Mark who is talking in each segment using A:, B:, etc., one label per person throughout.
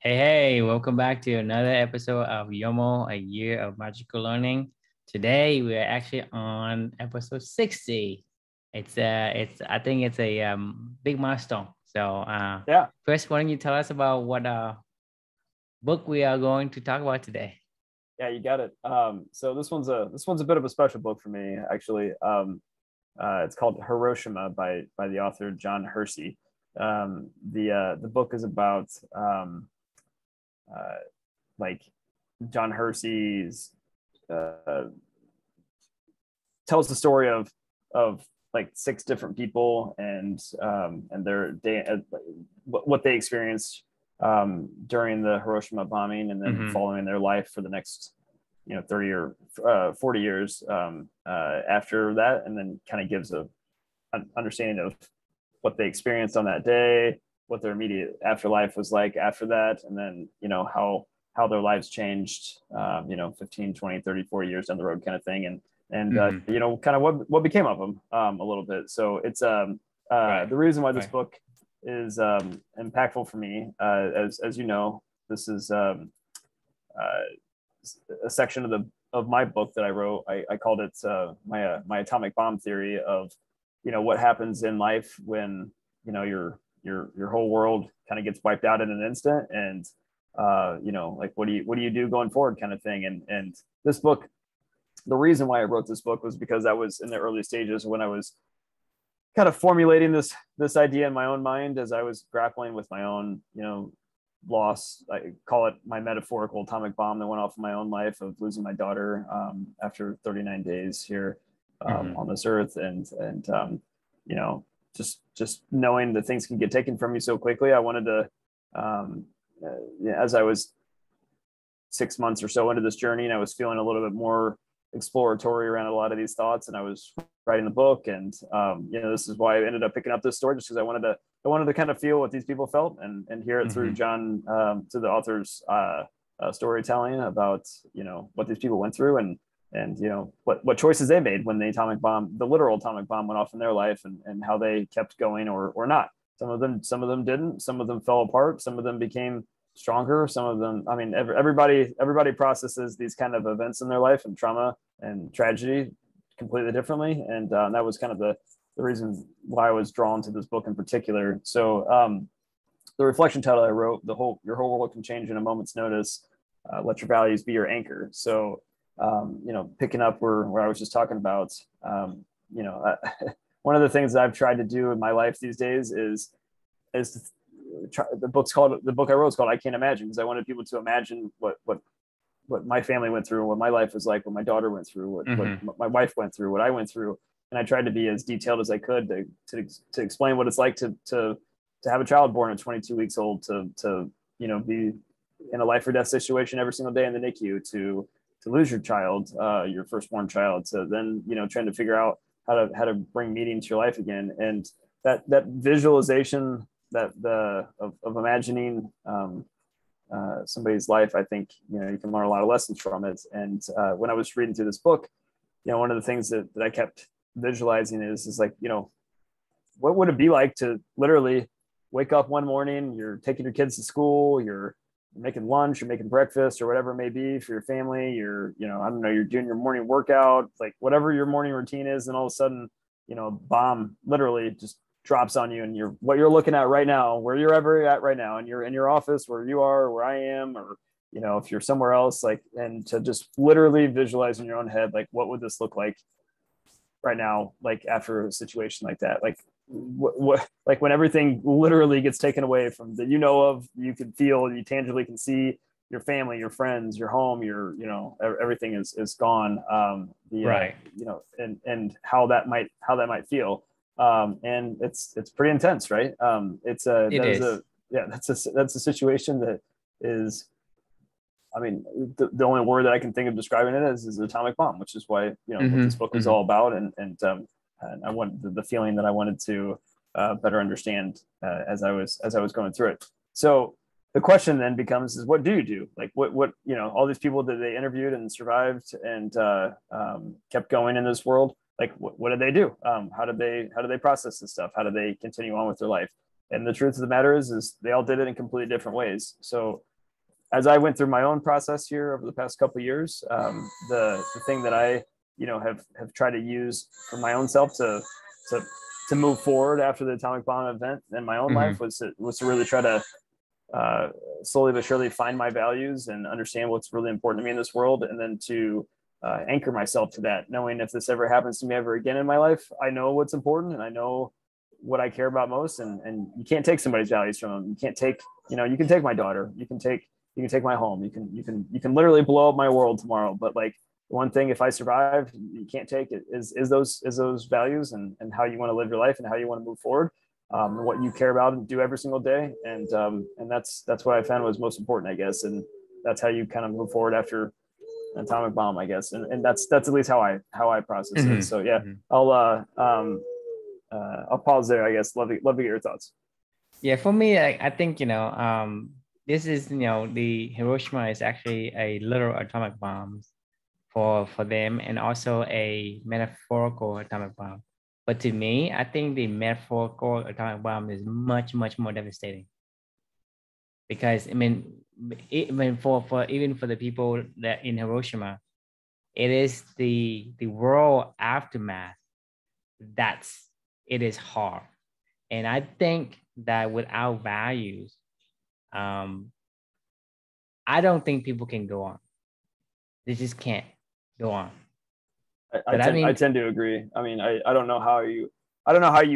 A: Hey, welcome back to another episode of YOML, a year of magical learning. Today we are actually on episode 60. I think it's a big milestone. So
B: Yeah,
A: first, why don't you tell us about what book we are going to talk about today?
B: yeah, you got it. So this one's a bit of a special book for me, actually. It's called Hiroshima by the author John Hersey. The book is about uh, like John Hersey's uh, tells the story of like six different people and their day what they experienced during the Hiroshima bombing, and then
A: Mm-hmm.
B: following their life for the next 30 or 40 years after that, and then kind of gives an understanding of what they experienced on that day, what their immediate afterlife was like after that, and then how their lives changed 15, 20, 30, 40 years down the road, kind of thing.
A: Mm-hmm.
B: Kind of what became of them a little bit. So it's
A: Right.
B: the reason why this
A: Right.
B: book is impactful for me, as you know, this is a section of my book that I wrote. I called it my atomic bomb theory of what happens in life when your whole world kind of gets wiped out in an instant, and like what do you do going forward, kind of thing. And this book, the reason why I wrote this book was because I was in the early stages when I was kind of formulating this idea in my own mind as I was grappling with my own loss. I call it my metaphorical atomic bomb that went off in my own life, of losing my daughter after 39 days here
A: Mm-hmm.
B: on this earth, and you know just knowing that things can get taken from you so quickly. I wanted to, as I was 6 months or so into this journey, and I was feeling a little bit more exploratory around a lot of these thoughts, and I was writing the book. And this is why I ended up picking up this story, just because I wanted to kind of feel what these people felt, and hear it through
A: Mm-hmm.
B: John, to the author's storytelling about what these people went through, and what choices they made when the literal atomic bomb, went off in their life, and how they kept going or not. Some of them didn't. Some of them fell apart. Some of them became stronger. Some of them, I mean, everybody processes these kind of events in their life and trauma and tragedy completely differently. And that was kind of the reason why I was drawn to this book in particular. So the reflection title I wrote, your whole world can change in a moment's notice. Let your values be your anchor. So picking up where I was just talking about, one of the things that I've tried to do in my life these days is the book I wrote is called I Can't Imagine, because I wanted people to imagine what my family went through, what my life was like, what my daughter went through,
A: Mm-hmm.
B: what my wife went through, what I went through. And I tried to be as detailed as I could to explain what it's like to have a child born at 22 weeks old, to be in a life or death situation every single day in the NICU, to lose your child, your firstborn child, to then trying to figure out how to bring meaning to your life again. And that visualization, of imagining somebody's life, I think you can learn a lot of lessons from it. And when I was reading through this book, one of the things that I kept visualizing is like, what would it be like to literally wake up one morning, you're taking your kids to school, you're making lunch, you're making breakfast, or whatever it may be for your family, you're I don't know, you're doing your morning workout, like whatever your morning routine is, and all of a sudden bomb literally just drops on you, and what you're looking at right now, where you're ever at right now, and you're in your office, where you are, where I am, or if you're somewhere else, like, and to just literally visualize in your own head, like, what would this look like right now, like after a situation like that, like what like when everything literally gets taken away from that, you can feel, you tangibly can see your family, your friends, your home, everything is gone.
A: Right.
B: And how that might feel. And it's pretty intense, right? It's a
A: It
B: that is
A: is.
B: a Yeah, that's a situation that is, I mean, the only word that I can think of describing it is atomic bomb, which is why what this
A: Mm-hmm.
B: book was
A: Mm-hmm.
B: all about. And I wanted the feeling that I wanted to better understand as I was going through it. So the question then becomes: is what do you do? Like, what all these people that they interviewed and survived and kept going in this world. Like, what did they do? How did they process this stuff? How did they continue on with their life? And the truth of the matter is they all did it in completely different ways. So as I went through my own process here over the past couple of years, the thing that I, have tried to use for my own self to to move forward after the atomic bomb event in my own life was to really try to slowly but surely find my values and understand what's really important to me in this world, and then to anchor myself to that, knowing if this ever happens to me ever again in my life, I know what's important and I know what I care about most, and you can't take somebody's values from them. You can't take, you can take my daughter, you can take my home, you can literally blow up my world tomorrow, but like one thing, if I survive, you can't take it is those values and how you want to live your life and how you want to move forward, and what you care about and do every single day, and that's what I found was most important, I guess, and that's how you kind of move forward after an atomic bomb, I guess, and that's at least how I process it. So yeah, I'll pause there, I guess. Love to get your thoughts.
A: Yeah, for me, I think, this is, the Hiroshima is actually a literal atomic bomb for them, and also a metaphorical atomic bomb. But to me, I think the metaphorical atomic bomb is much, much more devastating. Because for even for the people that in Hiroshima, it is the world aftermath it is hard. And I think that without values, I don't think people can go on. They just can't go on.
B: I tend to agree. I mean, I don't know how you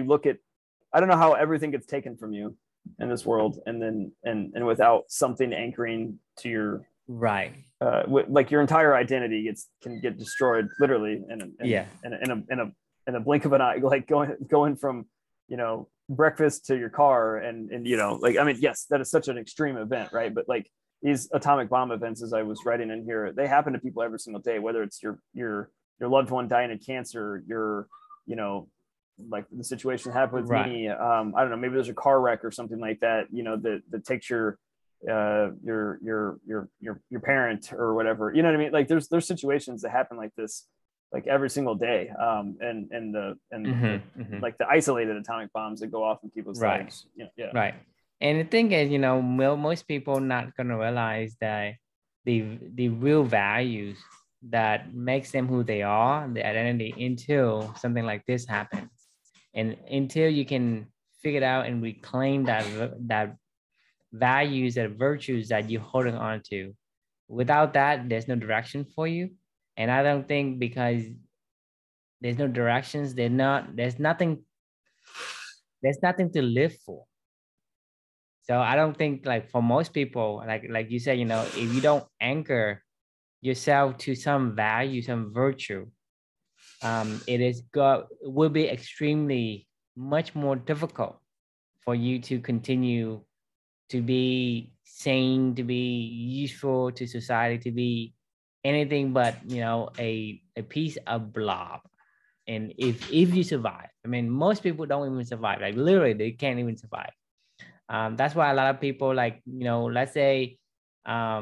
B: look at, I don't know how everything gets taken from you in this world, and then and without something anchoring to your
A: right,
B: like your entire identity can get destroyed literally in a blink of an eye, like going from breakfast to your car, and like, I mean, yes, that is such an extreme event, right? But like these atomic bomb events, as I was writing in here, they happen to people every single day, whether it's your loved one dying of cancer, like the situation happened with me. I don't know, maybe there's a car wreck or something like that, that takes your parent or whatever, you know what I mean? Like there's situations that happen like this, like every single day, like the isolated atomic bombs that go off in people's lives.
A: Right. And the thing is, most people not gonna realize that the real values that makes them who they are, the identity, until something like this happens, and until you can figure it out and reclaim that values, that virtues that you're holding on to. Without that, there's no direction for you. And I don't think, because there's no directions, there's nothing to live for. So I don't think, like, for most people, like you said, if you don't anchor yourself to some value, some virtue, it will be extremely much more difficult for you to continue to be sane, to be useful to society, to be anything but a piece of blob. And if you survive, I mean, most people don't even survive, like literally they can't even survive. That's why a lot of people, like, let's say a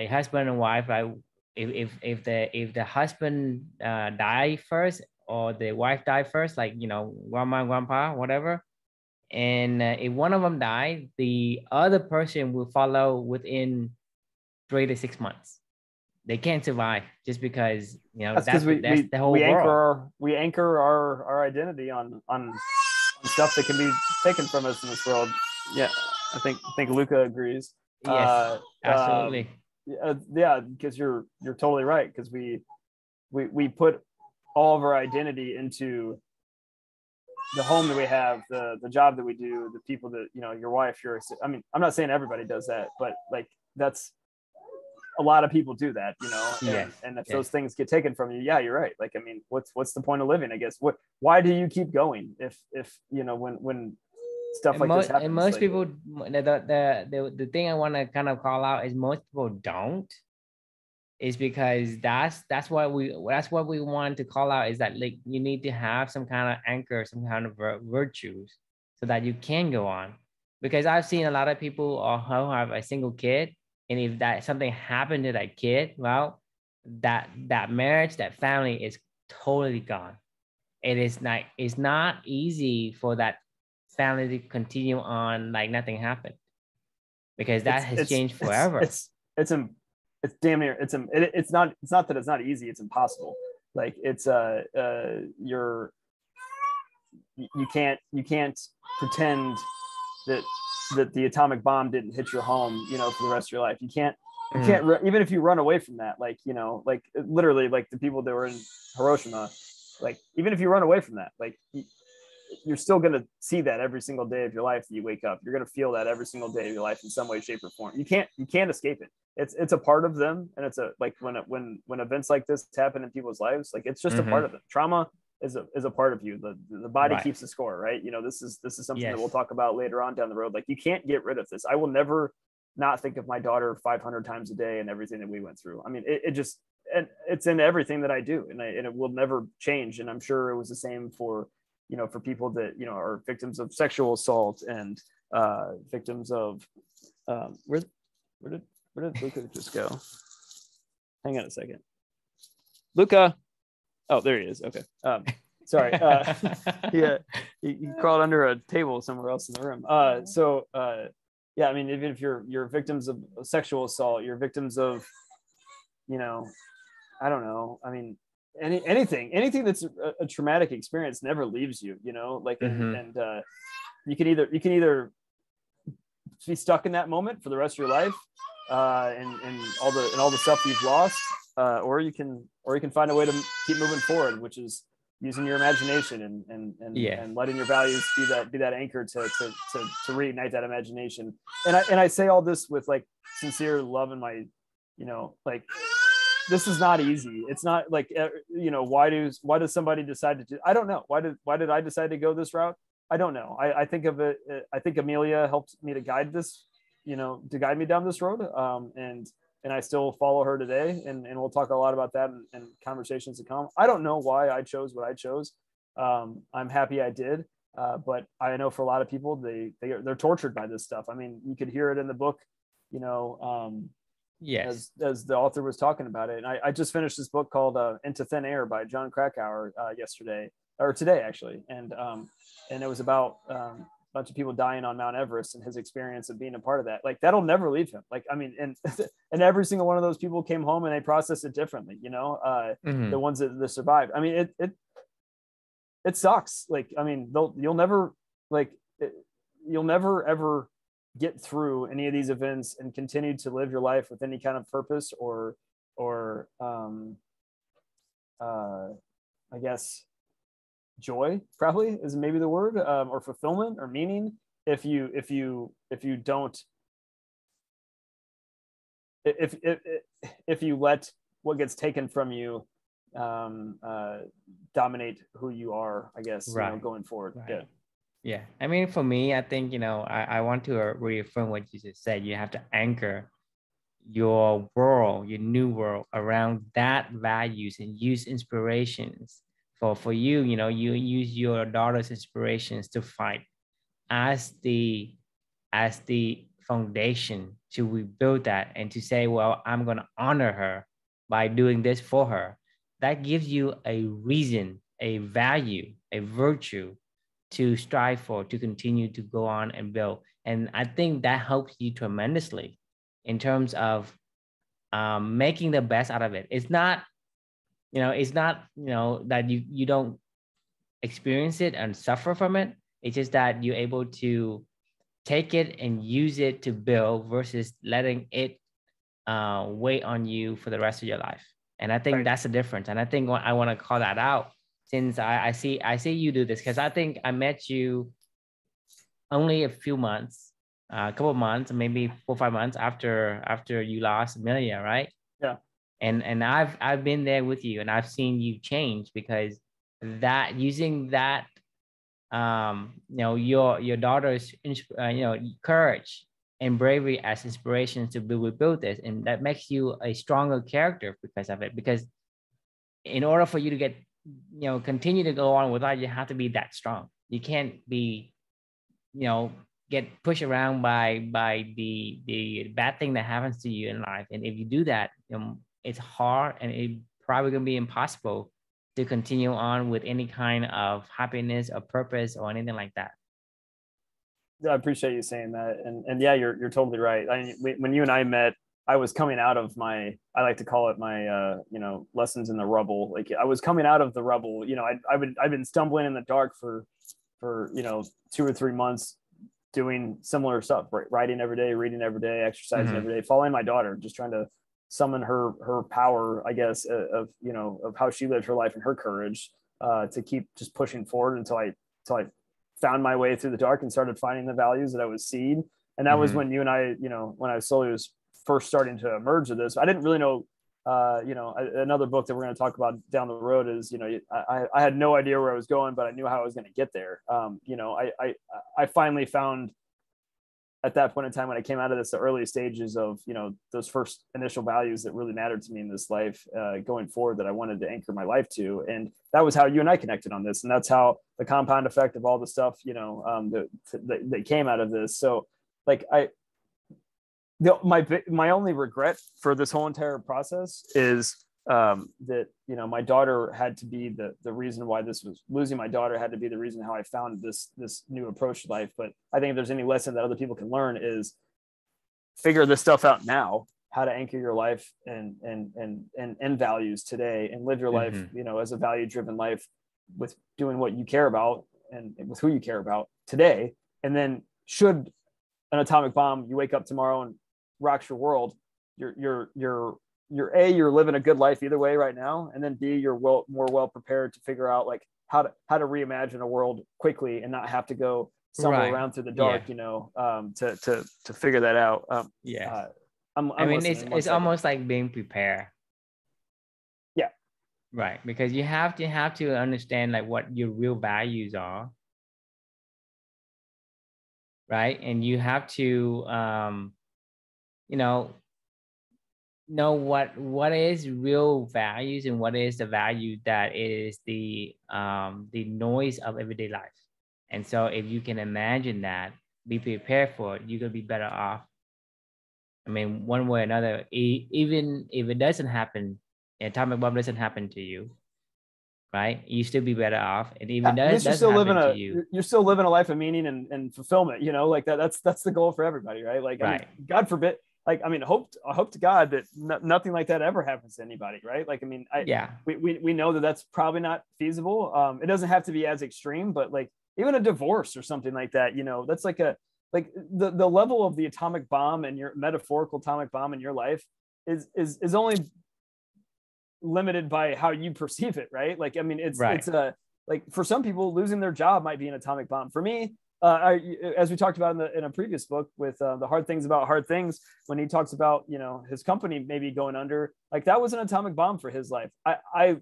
A: husband and wife, like if the husband die first, or the wife die first, like grandma, grandpa, whatever, and if one of them die, the other person will follow within 3 to 6 months. They can't survive, just because that's the whole world.
B: We anchor our identity on stuff that can be taken from us in this world. Yeah, I think Luca agrees.
A: Yes, absolutely.
B: Yeah, because you're totally right, because we put all of our identity into the home that we have, the job that we do, the people that, your wife, I mean, I'm not saying everybody does that, but like that's a lot of people do that, and if those things get taken from you, yeah, you're right. Like, I mean, what's the point of living, I guess? Why do you keep going if when stuff like this happens?
A: And most people, the thing I want to kind of call out is most people don't, is because that's what we want to call out, is that, like, you need to have some kind of anchor, some kind of virtues, so that you can go on. Because I've seen a lot of people who have a single kid, and if that something happened to that kid, well, that marriage, that family is totally gone. It's not easy for that family to continue on like nothing happened. because that has changed forever.
B: It's damn near, it's not that it's not easy, it's impossible. Like it's you can't pretend that the atomic bomb didn't hit your home, you know, for the rest of your life. You can't even if you run away from that, like, you know, like literally, like the people that were in Hiroshima, like even if you run away from that, like you're still going to see that every single day of your life that you wake up. You're going to feel that every single day of your life in some way, shape, or form. You can't escape it. It's a part of them, and it's a, like when events like this happen in people's lives, like it's just a part of them. Trauma is a part of you. The body keeps the score, right? You know, this is something that we'll talk about later on down the road. Like you can't get rid of this. I will never not think of my daughter 500 times a day and everything that we went through. I mean, it just, and it's in everything that I do, and it will never change. And I'm sure it was the same for, you know, for people that, you know, are victims of sexual assault and victims of where did Luca just go? Hang on a second. Luca. Oh, there he is. Okay. Sorry. Yeah, he crawled under a table somewhere else in the room. Yeah, I mean, even if you're victims of sexual assault, you're victims of, you know, I don't know. I mean, anything that's a traumatic experience never leaves you, you know, like, and you can either be stuck in that moment for the rest of your life, and all the stuff you've lost, or you can find a way to keep moving forward, which is using your imagination and letting your values be that anchor to reignite that imagination. And I say all this with like sincere love in my, you know, like, this is not easy. It's not like, you know, why does somebody decide to do, I don't know. Why did I decide to go this route? I don't know. I think of it. I think Amelia helped me to guide this, you know, to guide me down this road. And I still follow her today. And we'll talk a lot about that in conversations to come. I don't know why I chose what I chose. I'm happy I did. But I know for a lot of people, they're tortured by this stuff. I mean, you could hear it in the book, you know, as the author was talking about it. And I just finished this book called Into Thin Air by John Krakauer today actually. And it was about a bunch of people dying on Mount Everest and his experience of being a part of that. Like that'll never leave him. Like, I mean, and every single one of those people came home and they processed it differently, you know, the ones that survived. I mean, it sucks. Like, I mean, you'll never ever get through any of these events and continue to live your life with any kind of purpose or I guess joy, probably is maybe the word, or fulfillment or meaning, if you don't, if you let what gets taken from you dominate who you are, I guess, you know, going forward.
A: Yeah. I mean, for me, I think, you know, I want to reaffirm what you just said. You have to anchor your world, your new world, around that values and use inspirations. For you, you know, you use your daughter's inspirations to fight as the foundation to rebuild that, and to say, well, I'm going to honor her by doing this for her. That gives you a reason, a value, a virtue to strive for, to continue to go on and build. And I think that helps you tremendously in terms of making the best out of it. It's not, you know, that you don't experience it and suffer from it. It's just that you're able to take it and use it to build versus letting it weigh on you for the rest of your life. And I think that's the difference. And I think I want to call that out, since I see you do this, because I think I met you only a couple of months, maybe 4 or 5 months after you lost Amelia, right?
B: Yeah.
A: And I've been there with you, and I've seen you change, because that, using that, you know, your daughter's courage and bravery as inspiration to rebuild this, and that makes you a stronger character because of it. Because in order for you to get, you know, continue to go on with life, you have to be that strong. You can't be, you know, get pushed around by the bad thing that happens to you in life. And if you do that, you know, it's hard, and it probably gonna be impossible to continue on with any kind of happiness or purpose or anything like that.
B: I appreciate you saying that. And yeah, you're totally right. I mean, when you and I met, I was coming out of my, I like to call it my, lessons in the rubble. Like I was coming out of the rubble, I've been stumbling in the dark for, 2 or 3 months doing similar stuff, right? Writing every day, reading every day, exercising every day, following my daughter, just trying to summon her power, I guess, of how she lived her life and her courage, to keep just pushing forward until I found my way through the dark and started finding the values that I was seeing. And that was when you and I, when I slowly was first starting to emerge of this. I didn't really know, another book that we're going to talk about down the road is, I had no idea where I was going, but I knew how I was going to get there. I finally found at that point in time when I came out of this, the early stages of, those first initial values that really mattered to me in this life, going forward, that I wanted to anchor my life to. And that was how you and I connected on this. And that's how the compound effect of all the stuff, that came out of this. So like my only regret for this whole entire process is that my daughter had to be the reason why this was losing my daughter had to be the reason how I found this new approach to life. But I think if there's any lesson that other people can learn is figure this stuff out now, how to anchor your life and values today, and live your life as a value driven life with doing what you care about and with who you care about today. And then should an atomic bomb, you wake up tomorrow and rocks your world, you're living a good life either way right now, and then B, you're more well prepared to figure out like how to reimagine a world quickly and not have to go somewhere around through the dark, to figure that out.
A: It's almost like being prepared.
B: Yeah,
A: right, because you have to understand like what your real values are, right? And you have to know what is real values and what is the value that is the noise of everyday life. And so if you can imagine that, be prepared for it, you're gonna be better off. I mean, one way or another, even if it doesn't happen, an atomic bomb doesn't happen to you, right? You still be better off. And even does happen to you,
B: you're still living a life of meaning and fulfillment, like that's the goal for everybody, right? Like, right. I mean, God forbid, like, I mean, I hope to God that nothing like that ever happens to anybody, right? Like, I mean, we know that that's probably not feasible. It doesn't have to be as extreme, but like even a divorce or something like that, that's like the level of the atomic bomb and your metaphorical atomic bomb in your life is only limited by how you perceive it, right? Like, I mean, it's like for some people, losing their job might be an atomic bomb. For me, as we talked about in a previous book with the hard things about hard things, when he talks about his company maybe going under, like that was an atomic bomb for his life. I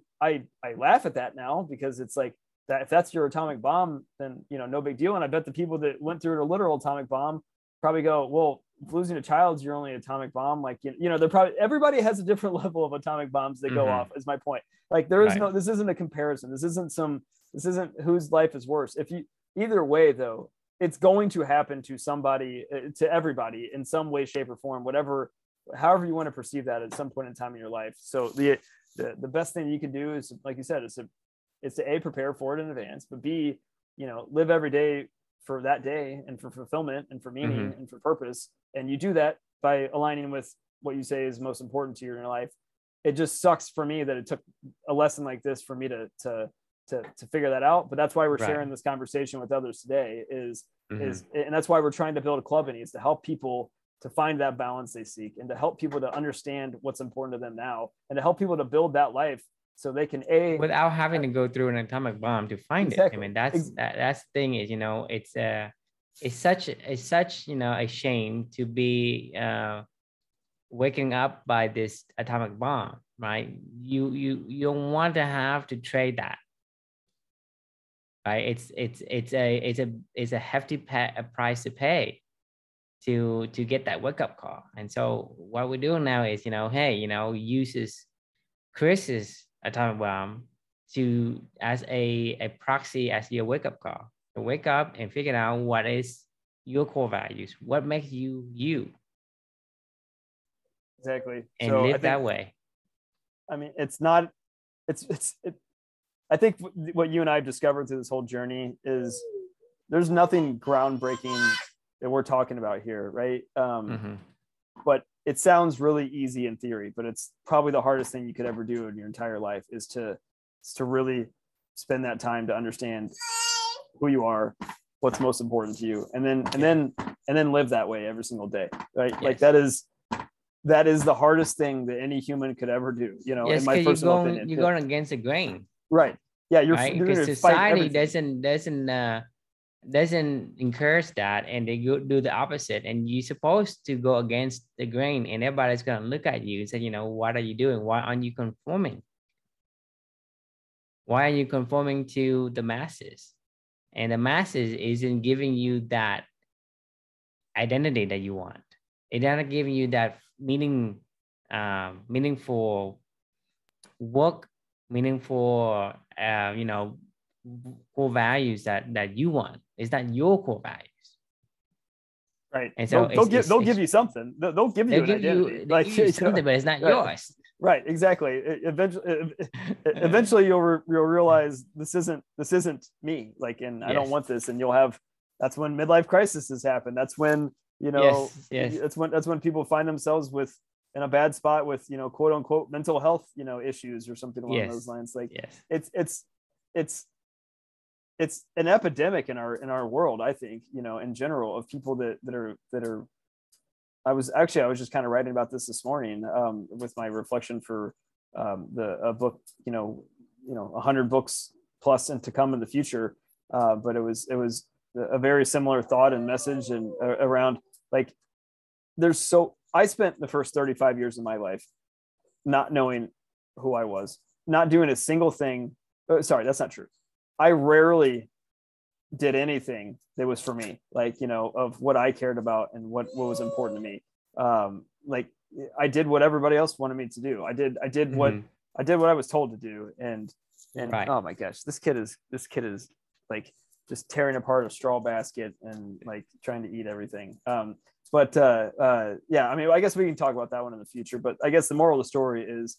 B: laugh at that now because it's like that if that's your atomic bomb, then no big deal. And I bet the people that went through a literal atomic bomb probably go, well, if losing a child's your only atomic bomb, like they're probably, everybody has a different level of atomic bombs that go off, is my point. Like there is this isn't a comparison. This isn't whose life is worse. Either way, though, it's going to happen to somebody, to everybody in some way, shape, or form, however you want to perceive that at some point in time in your life. So the best thing you can do is, like you said, is to A, prepare for it in advance, but B, live every day for that day and for fulfillment and for meaning and for purpose. And you do that by aligning with what you say is most important to you in your life. It just sucks for me that it took a lesson like this for me to figure that out. But that's why we're sharing this conversation with others today is, and that's why we're trying to build a club, and it's to help people to find that balance they seek, and to help people to understand what's important to them now, and to help people to build that life so they can
A: without having to go through an atomic bomb to find it. I mean, that's the thing is, it's such a shame to be waking up by this atomic bomb, right? You don't want to have to trade that. Right, it's a hefty price to pay to get that wake up call. And so what we're doing now is, uses Chris's atomic bomb as a proxy, as your wake up call to wake up and figure out what is your core values, what makes you you.
B: Exactly.
A: And so live that way.
B: I mean, I think what you and I have discovered through this whole journey is there's nothing groundbreaking that we're talking about here, right?
A: Mm-hmm.
B: But it sounds really easy in theory, but it's probably the hardest thing you could ever do in your entire life is to really spend that time to understand who you are, what's most important to you, and then live that way every single day, right? Yes. Like that is the hardest thing that any human could ever do, you know.
A: Yes,
B: in my personal opinion,
A: you're going against the grain,
B: right? Yeah, you're
A: because society doesn't encourage that, and they do the opposite, and you're supposed to go against the grain, and everybody's going to look at you and say, you know, what are you doing? Why aren't you conforming? Why are you conforming to the masses? And the masses isn't giving you that identity that you want. It's not giving you that meaningful work, meaningful, you know, core values that you want. It's not your core values.
B: Right. And so they'll give you something. They'll give you an identity.
A: They give you something, but it's not yours.
B: Right. Exactly. Eventually you'll realize this isn't me. Like, and I don't want this. And that's when midlife crises happen. That's when, you know, that's when people find themselves in a bad spot with, you know, quote unquote mental health, you know, issues or something along those lines. Like it's an epidemic in our world, I think, you know, in general, of people that are I was just kind of writing about this morning with my reflection for a book, you know, 100 books plus and to come in the future. But it was a very similar thought and message, and around like I spent the first 35 years of my life not knowing who I was, not doing a single thing. Sorry, that's not true. I rarely did anything that was for me, like, you know, of what I cared about and what was important to me. Like I did what everybody else wanted me to do. I did what I was told to do. And right. Oh my gosh, this kid is like just tearing apart a straw basket and like trying to eat everything. Yeah, I mean, I guess we can talk about that one in the future, but I guess the moral of the story is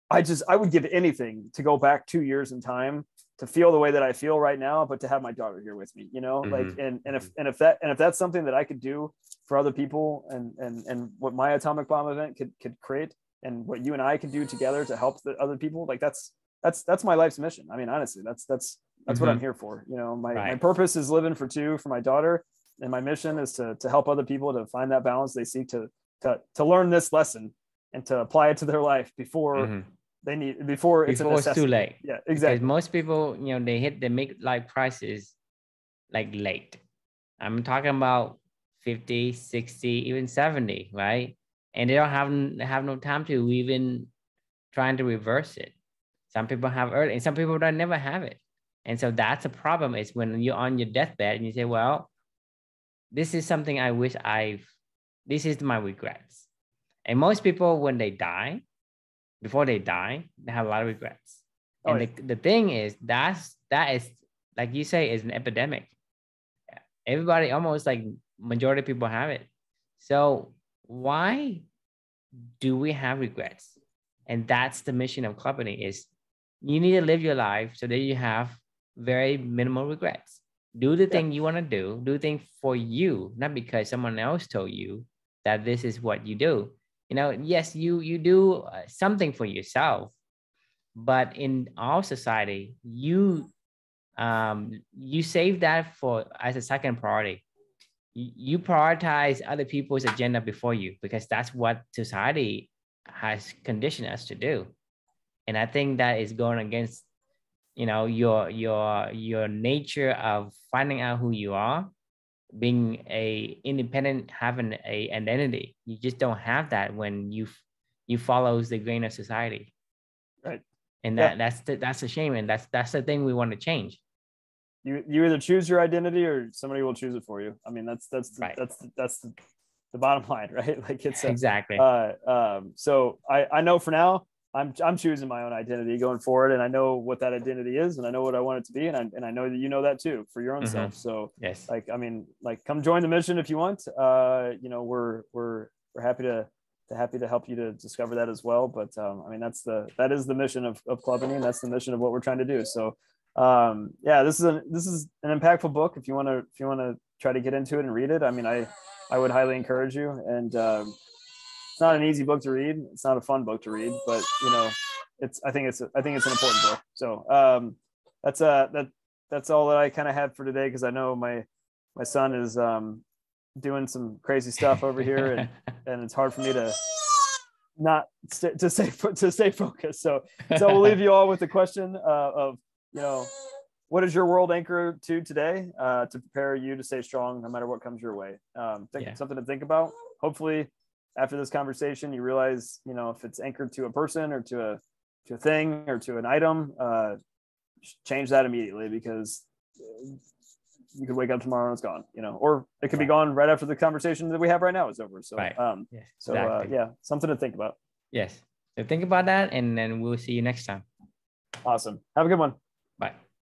B: I would give anything to go back 2 years in time to feel the way that I feel right now, but to have my daughter here with me, you know, like, and if that's something that I could do for other people, and what my atomic bomb event could create, and what you and I could do together to help the other people, like that's my life's mission. I mean, honestly, that's what I'm here for. You know, my purpose is living for my daughter, and my mission is to help other people to find that balance they seek, to learn this lesson and to apply it to their life before before it's
A: too late.
B: Yeah, exactly.
A: Because most people, you know, they hit the midlife crisis like late. I'm talking about 50, 60, even 70, right? And they don't have no time to even trying to reverse it. Some people have early, and some people don't never have it. And so that's a problem, is when you're on your deathbed and you say, well, this is something I wish this is my regrets. And most people, when they die, before they die, they have a lot of regrets. And the thing is, that is, like you say, is an epidemic. Everybody, almost like majority of people have it. So why do we have regrets? And that's the mission of Clubbery, is you need to live your life so that you have very minimal regrets. Do the thing you want to do things for you, not because someone else told you that this is what you do. You know, yes, you do something for yourself, but in our society, you save that for as a second priority. You prioritize other people's agenda before you, because that's what society has conditioned us to do. And I think that is going against, you know, your nature of finding out who you are, being a independent, having a identity. You just don't have that when you follow the grain of society,
B: right?
A: And that's a shame, and that's the thing we want to change.
B: You either choose your identity or somebody will choose it for you. I mean, that's the bottom line, right? Like it's
A: exactly.
B: So I know for now I'm choosing my own identity going forward, and I know what that identity is, and I know what I want it to be, and I know that you know that too for your own self. So
A: yes,
B: like, I mean, like, come join the mission if you want. You know, we're happy to help you to discover that as well. But I mean, that is the mission of Clubbery, and that's the mission of what we're trying to do. So Yeah, this is an impactful book. If you want to try to get into it and read it, I mean, I would highly encourage you. And it's not an easy book to read. It's not a fun book to read, but I think it's an important book. So that's all that I kind of had for today, because I know my son is doing some crazy stuff over here, and it's hard for me to not to stay focused. So we'll leave you all with the question of what is your world anchor to today to prepare you to stay strong no matter what comes your way. Something to think about. Hopefully after this conversation you realize if it's anchored to a person or to a thing or to an item, change that immediately, because you could wake up tomorrow and it's gone, or it could be gone right after the conversation that we have right now is over. So exactly. Something to think about.
A: Yes, so think about that, and then we'll see you next time.
B: Awesome. Have a good one.
A: Bye.